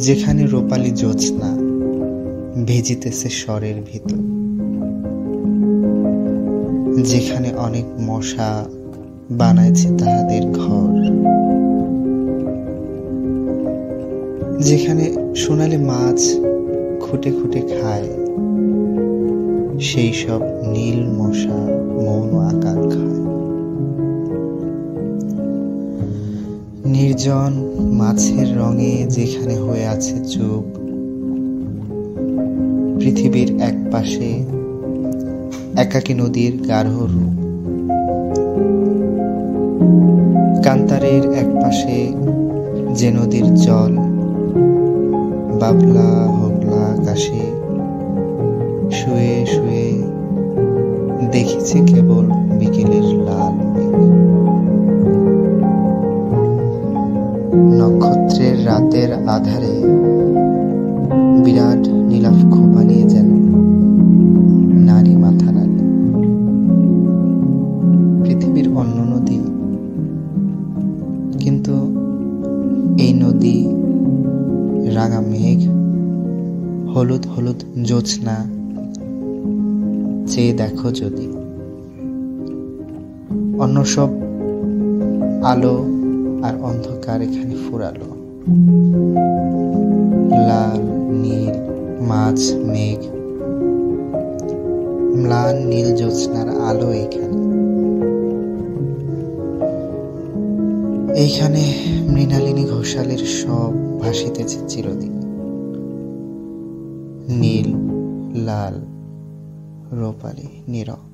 যেখানে রূপালী জ্যোৎস্না ভিজিতেছে স্বরের ভিতর, যেখানে অনেক মশা বানাইছে তাহাদের ঘর, যেখানে সোনালি মাছ খুঁটে খুঁটে খায়, সেই সব নীল মশা মৌন আকাঙ্ক্ষায়। নির্জন মাছের রঙে যেখানে হয়ে আছে চুপ, পৃথিবীর এক পাশে একাকী নদীর গাঢ় রূপ, কান্তারের এক পাশে যে নদীর জল বাবলা হোগলা আকাশে শুয়ে শুয়ে দেখিছে কেবল বিকেলের লাল মেঘ। নক্ষত্রের রাতের আধারে বিরাট নীলাভ বানিয়ে যেন নারী মাথা নাড়ে। পৃথিবীর অন্য নদী, কিন্তু এই নদী রাঙা মেঘ, হলুদ হলুদ জ্যোৎস্না, চেয়ে দেখো যদি। অন্য সব আলো আর অন্ধকার এখানে ফুরালো। লাল নীল মাছ মেঘ, ম্লান নীল জ্যোৎস্নার আলো এইখানে মৃণালিনী ঘোষালের সব ভাসিতেছে চিরদিন। নীল লাল রূপালী নীরব।